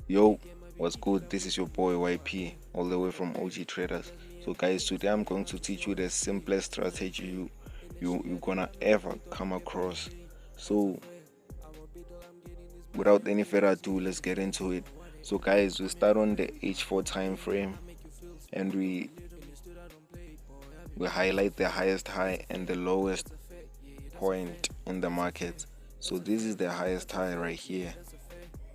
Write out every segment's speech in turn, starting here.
Yo, what's good? This is your boy YP, all the way from OG Traders. So guys, today I'm going to teach you the simplest strategy you're gonna ever come across. So without any further ado, let's get into it. So guys, we start on the H4 time frame, and we highlight the highest high and the lowest point in the market. So this is the highest high right here.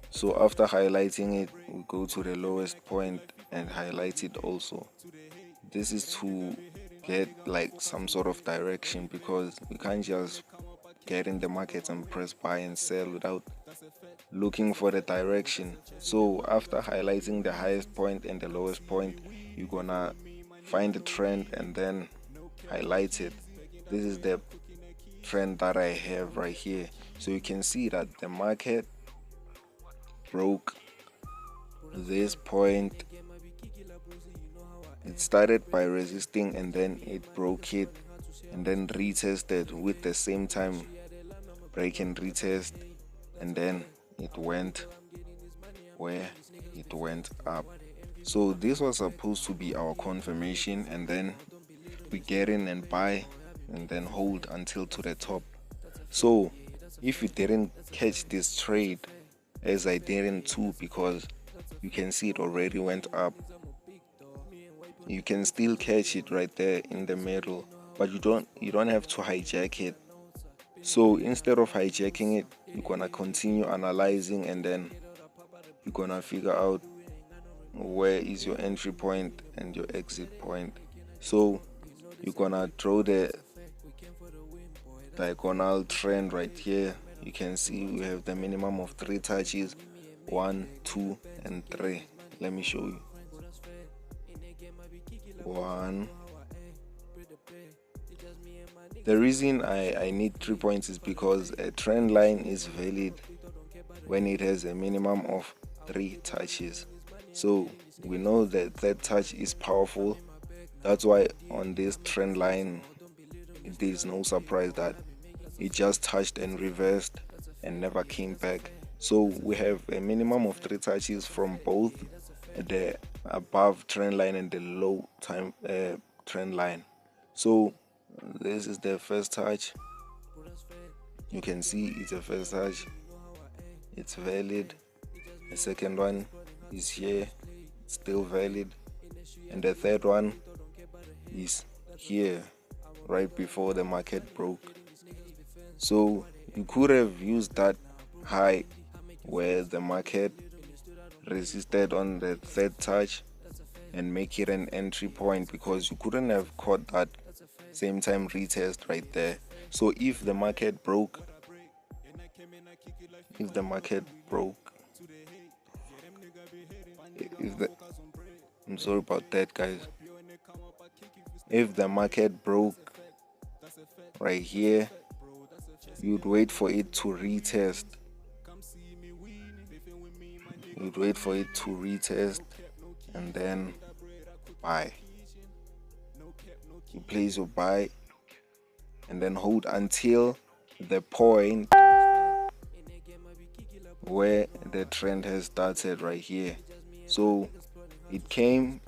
So after highlighting it, we go to the lowest point and highlight it also. This is to get like some sort of direction, because we can't just get in the market and press buy and sell without looking for the direction. So after highlighting the highest point and the lowest point, you're gonna find the trend and then highlight it. This is the trend that I have right here. So you can see that the market broke this point. It started by resisting and then it broke it and then retested with the same time break and retest, and then it went where it went up. So this was supposed to be our confirmation, and then we get in and buy and then hold until to the top. So if you didn't catch this trade, as I didn't too, because you can see it already went up, you can still catch it right there in the middle, but you don't have to hijack it. So instead of hijacking it, you're gonna continue analyzing, and then you're gonna figure out where is your entry point and your exit point. So you're gonna draw the diagonal trend right here. You can see we have the minimum of 3 touches, 1, 2 and 3. Let me show you. 1. The reason I need 3 points is because a trend line is valid when it has a minimum of 3 touches. So we know that that touch is powerful. That's why on this trend line, it is no surprise that it just touched and reversed and never came back. So we have a minimum of 3 touches from both the above trend line and the low time trend line. So this is the first touch. You can see it's a first touch, it's valid. The second one is here, it's still valid, and the third one is here right before the market broke. So you could have used that high where the market resisted on the third touch and make it an entry point, because you couldn't have caught that same time retest right there. So if the market broke, if the market broke if the I'm sorry about that, guys. If the market broke right here, you'd wait for it to retest. You'd wait for it to retest and then buy. You place your buy and then hold until the point where the trend has started right here. So it came,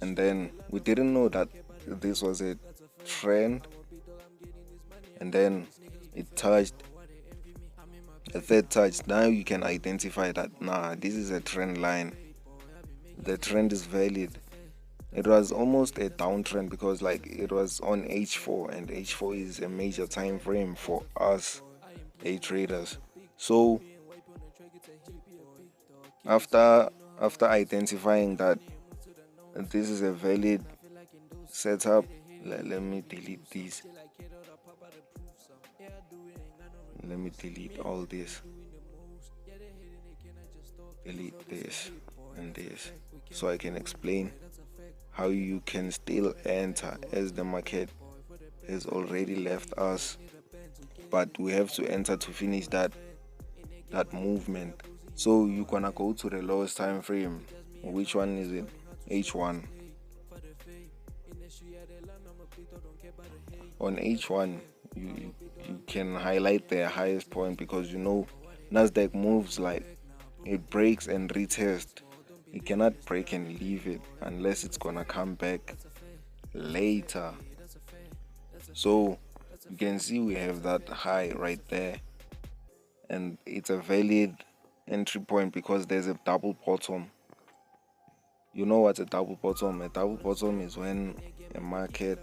and then we didn't know that this was a trend, and then it touched a third touch. Now you can identify that this is a trend line, the trend is valid. It was almost a downtrend because like it was on H4, and H4 is a major time frame for us day traders. So after identifying that this is a valid setup, let me delete these. Let me delete all this. Delete this and this, so I can explain how you can still enter, as the market has already left us, but we have to enter to finish that movement. So you're gonna go to the lowest time frame. Which one is it? H1. On H1, you can highlight the highest point, because you know Nasdaq moves like it breaks and retest. It cannot break and leave it unless it's gonna come back later. So you can see we have that high right there, and it's a valid entry point because there's a double bottom. You know what's a double bottom? A double bottom is when a market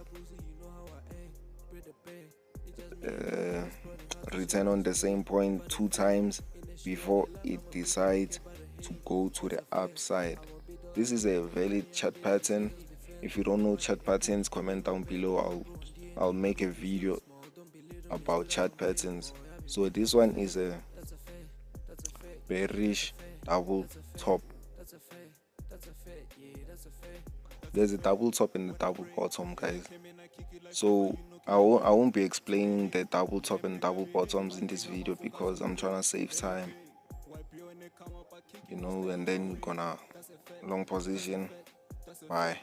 return on the same point 2 times before it decides to go to the upside. This is a valid chart pattern. If you don't know chart patterns, comment down below. I'll make a video about chart patterns. So this one is a bearish double top. There's a double top and a double bottom, guys. So I won't be explaining the double top and double bottoms in this video because I'm trying to save time, you know, and then you're gonna long position. Why?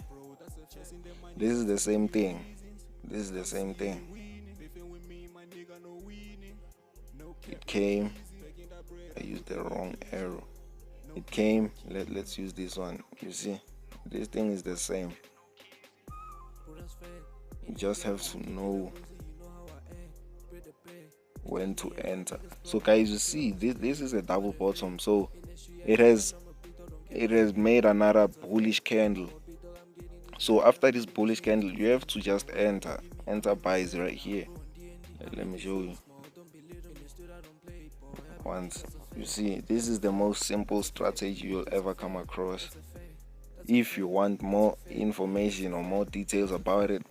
This is the same thing. It came. I used the wrong arrow. It came. Let's use this one. You see, this thing is the same. You just have to know when to enter. So guys, you see, this is a double bottom. So it has made another bullish candle. So after this bullish candle, you have to just enter buys right here. Let me show you. Once you see, this is the most simple strategy you'll ever come across. If you want more information or more details about it,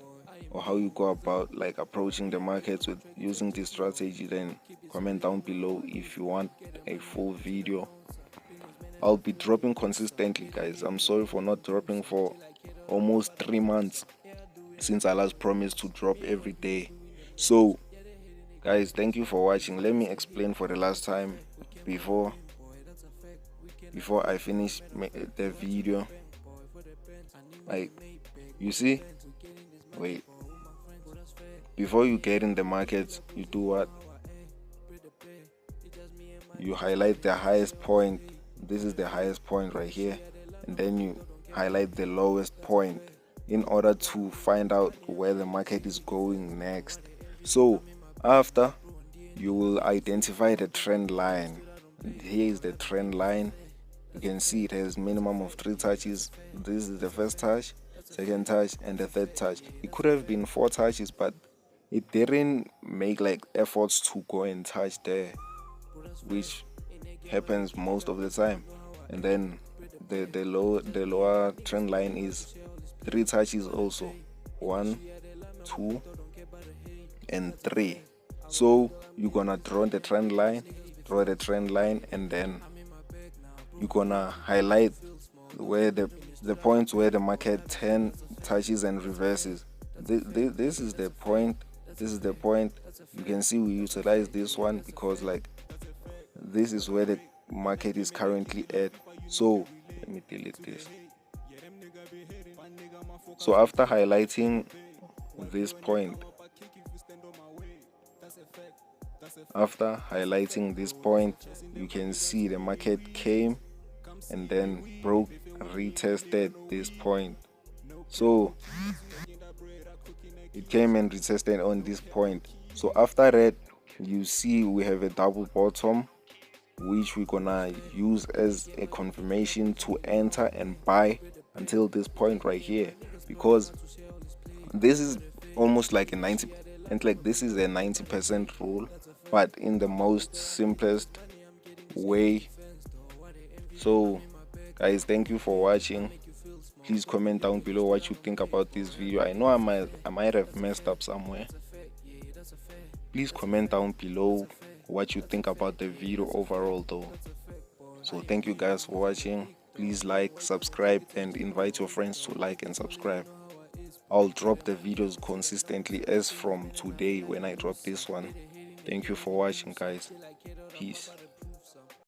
or how you go about like approaching the markets with using this strategy, then comment down below. If you want a full video, I'll be dropping consistently, guys. I'm sorry for not dropping for almost 3 months since I last promised to drop every day. So guys, thank you for watching. Let me explain for the last time before I finish the video. Like, you see, wait, before you get in the market, you do what? You highlight the highest point. This is the highest point right here, and then you highlight the lowest point in order to find out where the market is going next. So after, you will identify the trend line. Here is the trend line. You can see it has minimum of 3 touches. This is the first touch, second touch, and the third touch. It could have been 4 touches, but it didn't make like efforts to go and touch there, which happens most of the time. And then the lower trend line is 3 touches also, 1, 2, and 3. So you're gonna draw the trend line, and then you're gonna highlight where the points where the market 10 touches and reverses. This is the point. You can see we utilize this one because like this is where the market is currently at. So let me delete this. So after highlighting this point, you can see the market came and then broke, retested this point. So it came and retested on this point. So after that, you see we have a double bottom, which we're gonna use as a confirmation to enter and buy until this point right here, because this is almost like a 90%, and like this is a 90% rule, but in the most simplest way. So guys, thank you for watching. Please comment down below what you think about this video. I know I might have messed up somewhere. Please comment down below what you think about the video overall though. So thank you guys for watching. Please like, subscribe, and invite your friends to like and subscribe. I'll drop the videos consistently as from today when I drop this one. Thank you for watching, guys. Peace.